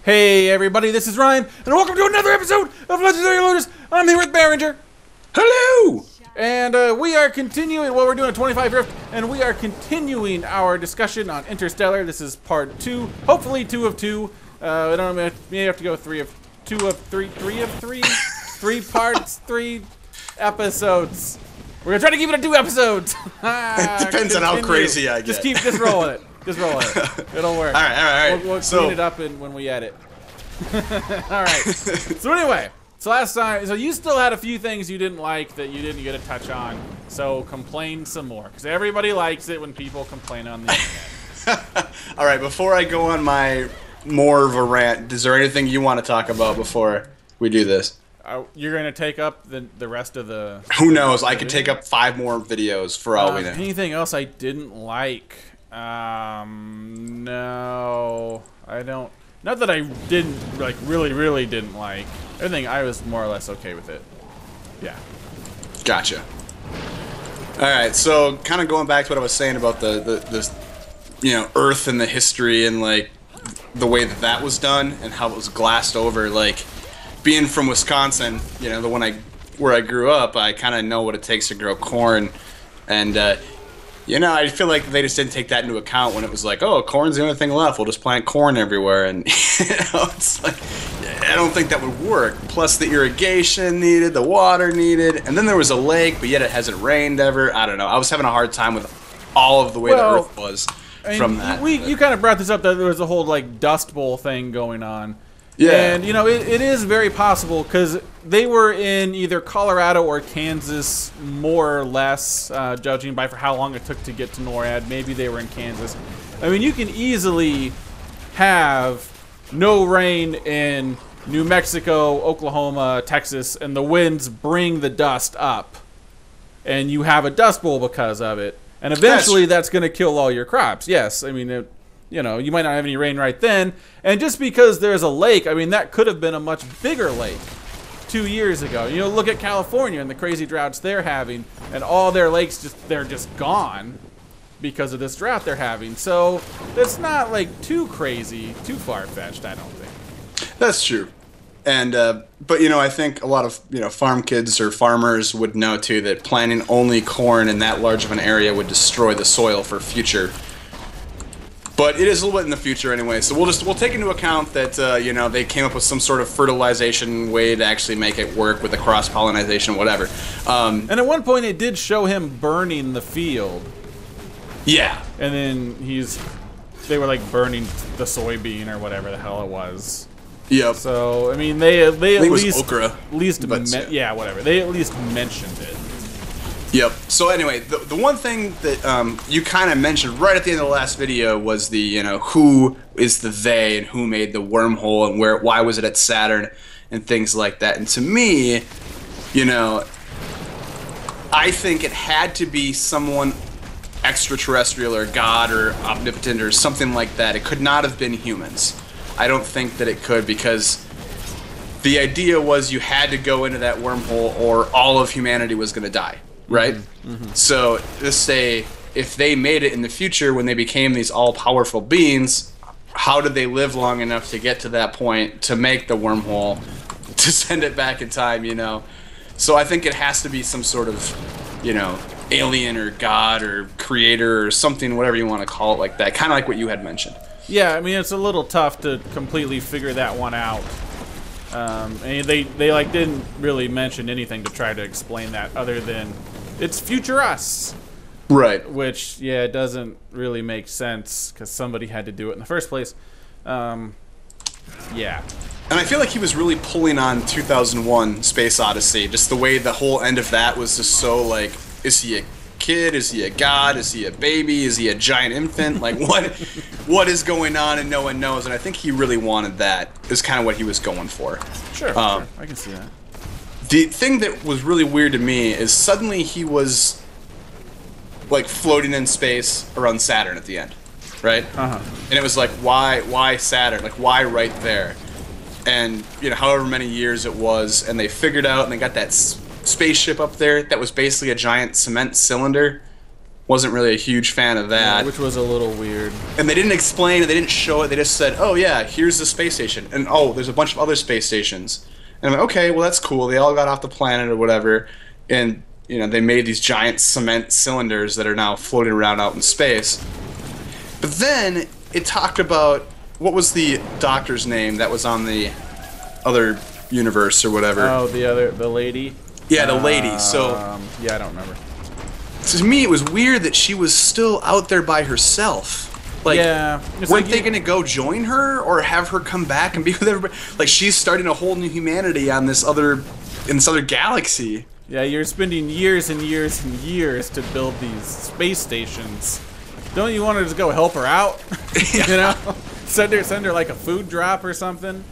Hey everybody, this is Ryan, and welcome to another episode of Legendary Looters. I'm here with Behringer. Hello! And we are continuing, well, we're doing a 25 Rift, and we are continuing our discussion on Interstellar. This is part 2, hopefully 2 of 2. I don't know, may have to go 3 of 2 of 3, 3 of 3? 3 parts, 3 episodes. We're gonna try to keep it at 2 episodes. It depends on how crazy I get. Just roll it. Just roll it. It'll work. All right. We'll clean it up when we edit. All right. So anyway, so last time, so you still had a few things you didn't like that you didn't get a touch on. So complain some more, because everybody likes it when people complain on the internet. All right. Before I go on my more of a rant, is there anything you want to talk about before we do this? You're gonna take up the rest of the. Who knows? I could take up 5 more videos for all we know. Anything else I didn't like? No, I don't. Not that I didn't, like, really didn't like. Everything, I was more or less okay with it. Yeah. Gotcha. Alright, so kind of going back to what I was saying about the you know, Earth and the history and, like, the way that was done and how it was glassed over, like, being from Wisconsin, you know, where I grew up, I kind of know what it takes to grow corn, and, you know, I feel like they just didn't take that into account when it was like, oh, corn's the only thing left. We'll just plant corn everywhere. And, you know, it's like, I don't think that would work. Plus the irrigation needed, the water needed. And then there was a lake, but yet it hasn't rained ever. I don't know. I was having a hard time with all of the way the Earth was from that. You kind of brought this up that there was a whole, like, Dust Bowl thing going on. Yeah. And, you know, it is very possible because they were in either Colorado or Kansas, more or less, judging by for how long it took to get to NORAD. Maybe they were in Kansas. I mean, you can easily have no rain in New Mexico, Oklahoma, Texas, and the winds bring the dust up. And you have a Dust Bowl because of it. And eventually that's going to kill all your crops. Yes, I mean, you know, you might not have any rain right then. And just because there's a lake, I mean, that could have been a much bigger lake 2 years ago. You know, look at California and the crazy droughts they're having, and all their lakes they're just gone because of this drought they're having. So it's not like too crazy, too far-fetched, I don't think. That's true. And, but, you know, I think a lot of, you know, farm kids or farmers would know, too, that planting only corn in that large of an area would destroy the soil for future. But it is a little bit in the future anyway, so we'll take into account that, you know, they came up with some sort of fertilization way to actually make it work with the cross-pollination, whatever. And at one point it did show him burning the field. Yeah. And then they were, like, burning the soybean or whatever the hell it was. Yep. So, I mean, they at least... okra. Yeah, whatever. They at least mentioned it. Yep. So anyway, the one thing that you kind of mentioned right at the end of the last video was the, you know, who is the they and who made the wormhole and why was it at Saturn and things like that. And to me, you know, I think it had to be someone extraterrestrial or God or omnipotent or something like that. It could not have been humans. I don't think that it could, because the idea was you had to go into that wormhole or all of humanity was going to die. Right? Mm-hmm. So, let's say, if they made it in the future when they became these all-powerful beings, how did they live long enough to get to that point to make the wormhole, to send it back in time, you know? So I think it has to be some sort of, you know, alien or God or creator or something, whatever you want to call it like that. Kind of like what you had mentioned. Yeah, I mean, it's a little tough to completely figure that one out. And they like didn't really mention anything to try to explain that other than it's future us. Right. Which, yeah, it doesn't really make sense because somebody had to do it in the first place. Yeah. And I feel like he was really pulling on 2001 Space Odyssey. Just the way the whole end of that was just so like, is he a kid? Is he a god? Is he a baby? Is he a giant infant? Like, what is going on and no one knows? And I think he really wanted that. Is kind of what he was going for. Sure, sure. I can see that. The thing that was really weird to me is suddenly he was like floating in space around Saturn at the end, right? And it was like, why Saturn? Like, why right there? And, you know, however many years it was, and they figured out, and they got that spaceship up there that was basically a giant cement cylinder Wasn't really a huge fan of that. Yeah, which was a little weird. And they didn't explain it, they didn't show it, they just said, oh yeah, here's the space station. And oh, there's a bunch of other space stations. And I'm like, okay, well that's cool. They all got off the planet or whatever. And, you know, they made these giant cement cylinders that are now floating around out in space. But then it talked about, what was the doctor's name that was on the other universe or whatever? Oh, the lady? Yeah, the lady. So yeah, I don't remember. to me, it was weird that she was still out there by herself. Like, yeah, weren't they gonna go join her or have her come back and be with everybody? Like, she's starting a whole new humanity on this other galaxy. Yeah, you're spending years and years and years to build these space stations. Don't you want to just go help her out? Yeah. You know, send her like a food drop or something.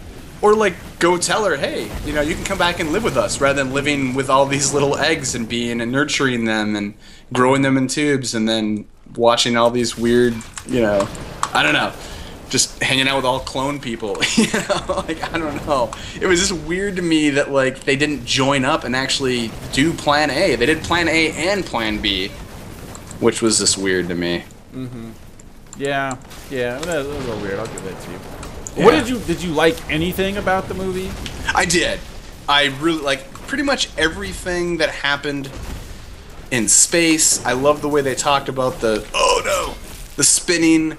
Or like, go tell her, hey, you know, you can come back and live with us rather than living with all these little eggs and being and nurturing them and growing them in tubes and then watching all these weird, you know, I don't know, just hanging out with all clone people. You know, like, I don't know. It was just weird to me that like they didn't join up and actually do Plan A. They did Plan A and Plan B, which was just weird to me. Mm-hmm. Yeah, that was a little weird. I'll give that to you. Yeah. What did you like anything about the movie? I did. I really like pretty much everything that happened in space. I love the way they talked about the spinning.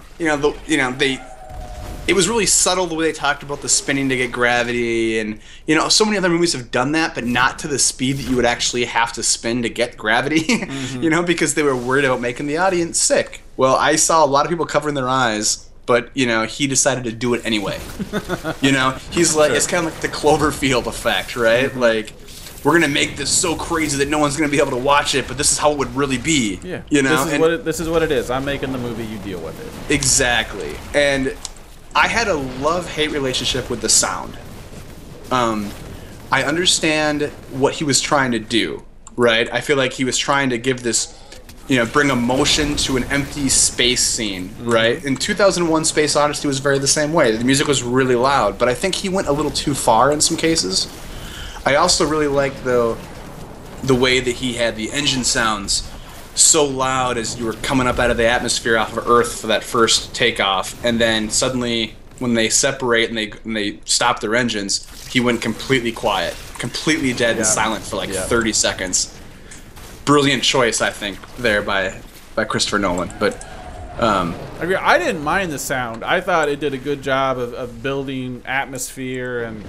It was really subtle the way they talked about the spinning to get gravity, and you know, so many other movies have done that, but not to the speed that you would actually have to spin to get gravity. Mm-hmm. You know, because they were worried about making the audience sick. Well, I saw a lot of people covering their eyes, but you know, he decided to do it anyway. You know, he's like, sure. It's kind of like the Cloverfield effect, right? Mm-hmm. Like, we're gonna make this so crazy that no one's gonna be able to watch it, but this is how it would really be. Yeah, you know, this is what it is. I'm making the movie, you deal with it. Exactly, and I had a love-hate relationship with the sound. I understand what he was trying to do, right? I feel like he was trying to give this, you know, bring emotion to an empty space scene, right? In 2001 Space Odyssey was very the same way. The music was really loud, but I think he went a little too far in some cases. I also really liked, though, the way that he had the engine sounds so loud as you were coming up out of the atmosphere off of Earth for that first takeoff, and then suddenly when they separate and they stop their engines, he went completely quiet, completely dead and silent for like 30 seconds. Brilliant choice, I think, there by Christopher Nolan. But I didn't mind the sound. I thought it did a good job of building atmosphere and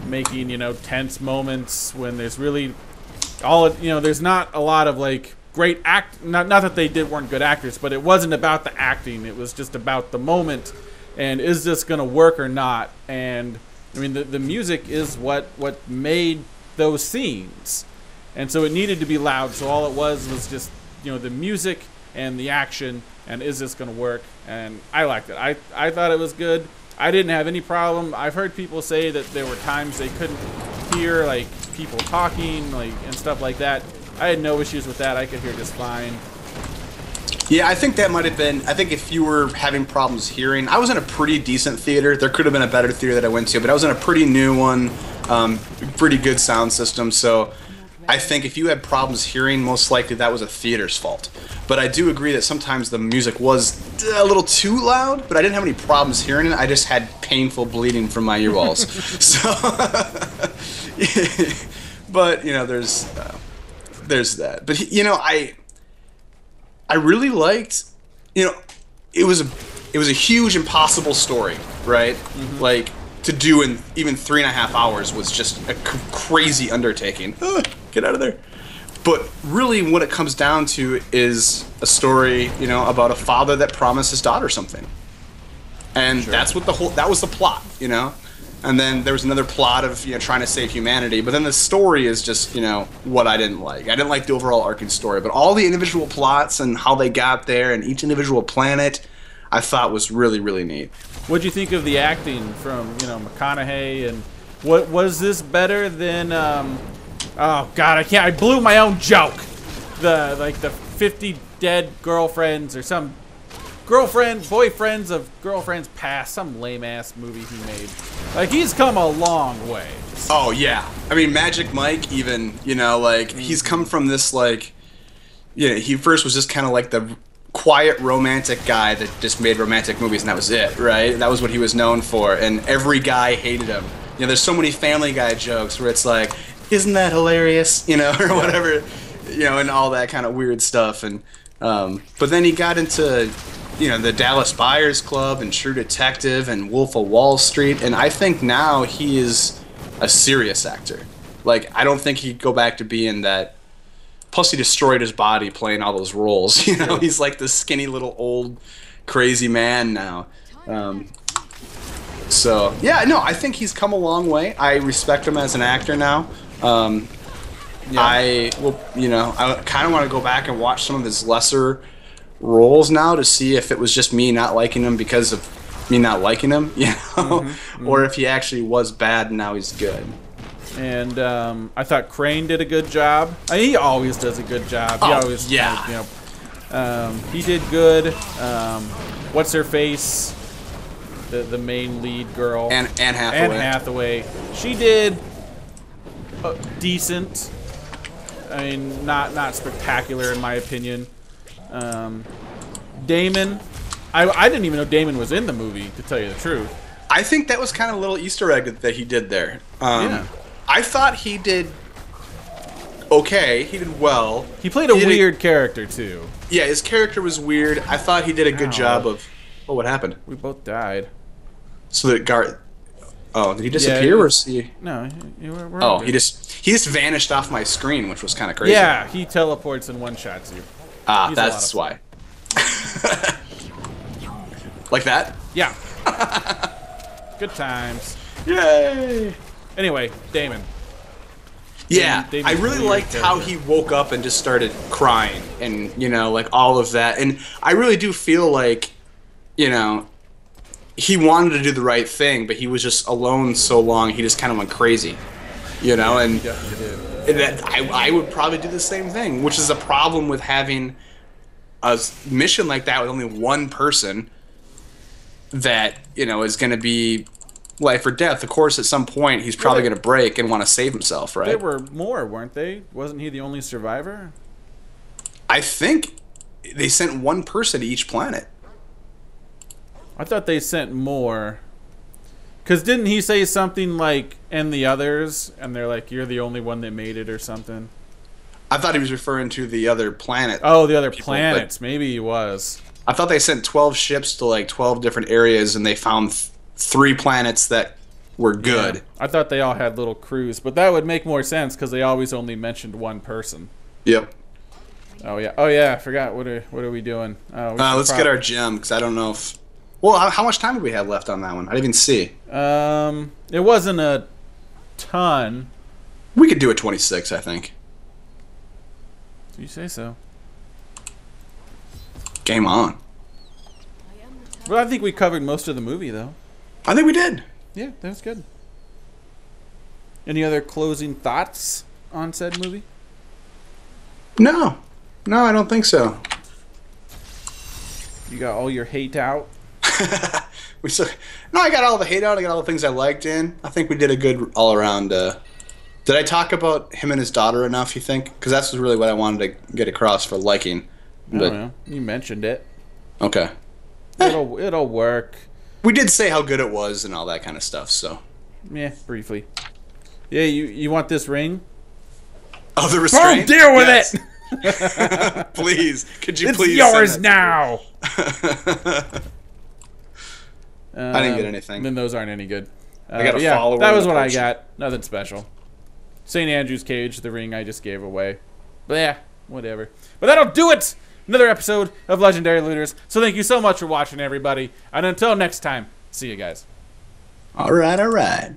making, you know, tense moments when there's really there's not a lot of like great not that they weren't good actors, but it wasn't about the acting. It was just about the moment and is this gonna work or not. And I mean, the music is what made those scenes, and so it needed to be loud. So all it was just, you know, the music and the action, and is this gonna work? And I liked it. I thought it was good. I didn't have any problem. I've heard people say that there were times they couldn't hear like people talking, like, and stuff like that. I had no issues with that. I could hear just fine. Yeah, I think that might have been, I think if you were having problems hearing, I was in a pretty decent theater. There could have been a better theater that I went to, but I was in a pretty new one, pretty good sound system. So I think if you had problems hearing, most likely that was a theater's fault. But I do agree that sometimes the music was a little too loud, but I didn't have any problems hearing it. I just had painful bleeding from my ear walls. So, but, you know, there's that. But, you know, I really liked, you know, it was a huge, impossible story, right? Mm-hmm. Like, to do in even 3.5 hours was just a crazy undertaking. Get out of there. But really what it comes down to is a story, you know, about a father that promised his daughter something. And sure. That's what that was the plot, you know? And then there was another plot of, you know, trying to save humanity. But then the story is just, you know, what I didn't like. I didn't like the overall arcing story. But all the individual plots and how they got there and each individual planet, I thought was really, really neat. What'd you think of the acting from, you know, McConaughey? And what was this better than, oh God, I blew my own joke. The 50 dead girlfriends or some boyfriends of girlfriends past, some lame ass movie he made. Like, he's come a long way. Oh yeah, I mean, Magic Mike even, you know, like, he's come from this, like, he first was just kind of like the quiet romantic guy that just made romantic movies, and that was it, right? That was what he was known for, and every guy hated him. There's so many Family Guy jokes where it's like, isn't that hilarious, or whatever, and all that kind of weird stuff. And but then he got into, the Dallas Buyers Club and True Detective and Wolf of Wall Street, and I think now he is a serious actor. Like, I don't think he'd go back to being that. Plus, he destroyed his body playing all those roles. He's like this skinny little old crazy man now. So yeah, no, I think he's come a long way. I respect him as an actor now. I will, I kind of want to go back and watch some of his lesser roles now to see if it was just me not liking him because of me not liking him, or if he actually was bad and now he's good. And I thought Crane did a good job. I mean, he always does a good job. He always, he did good. What's her face? The main lead girl. Anne Hathaway. Anne Hathaway. She did decent. I mean, not spectacular in my opinion. Damon. I didn't even know Damon was in the movie, to tell you the truth. I think that was kind of a little Easter egg that he did there. I thought he did okay. He did well. He played a weird character, too. Yeah, his character was weird. I thought he did a good job of... Oh, what happened? We both died. So that Gar... Oh, did he disappear or is he... No, we're he just vanished off my screen, which was kind of crazy. Yeah, he teleports and one-shots you. Ah, that's why. Like that? Yeah. Good times. Yay! Anyway, Damon. Yeah, I really liked how he woke up and just started crying and, like all of that. And I really do feel like, he wanted to do the right thing, but he was just alone so long, he just kind of went crazy, and that I would probably do the same thing, which is a problem with having a mission like that with only one person that, is going to be life or death. Of course, at some point, he's probably going to break and want to save himself, right? There were more, weren't they? Wasn't he the only survivor? I think they sent one person to each planet. I thought they sent more. Because didn't he say something like, and the others? And they're like, you're the only one that made it or something? I thought he was referring to the other planet. Oh, the other planets. Maybe he was. I thought they sent 12 ships to like 12 different areas and they found 3 planets that were good. Yeah. I thought they all had little crews, but that would make more sense because they always only mentioned one person. Yep. Oh yeah, I forgot. What are we doing? Let's get our gem because I don't know if... Well, how much time did we have left on that one? I didn't even see. It wasn't a ton. We could do a 26, I think. You say so. Game on. Well, I think we covered most of the movie, though. I think we did. Yeah, that was good. Any other closing thoughts on said movie? No, I don't think so. You got all your hate out? No, I got all the hate out. I got all the things I liked in. I think we did a good all-around... Did I talk about him and his daughter enough, you think? Because that's really what I wanted to get across for liking. I don't know. You mentioned it. Okay. It'll work. We did say how good it was and all that kind of stuff, so... Yeah, briefly. Yeah, you want this ring? Oh, the restraint? Deal with it! Please. Could you it's please yours now! I didn't get anything. Then those aren't any good. I got a follower. That was what I got. Nothing special. St. Andrew's Cage, the ring I just gave away. But yeah, whatever. But that'll do it! Another episode of Legendary Looters. So thank you so much for watching, everybody. And until next time, see you guys. All right.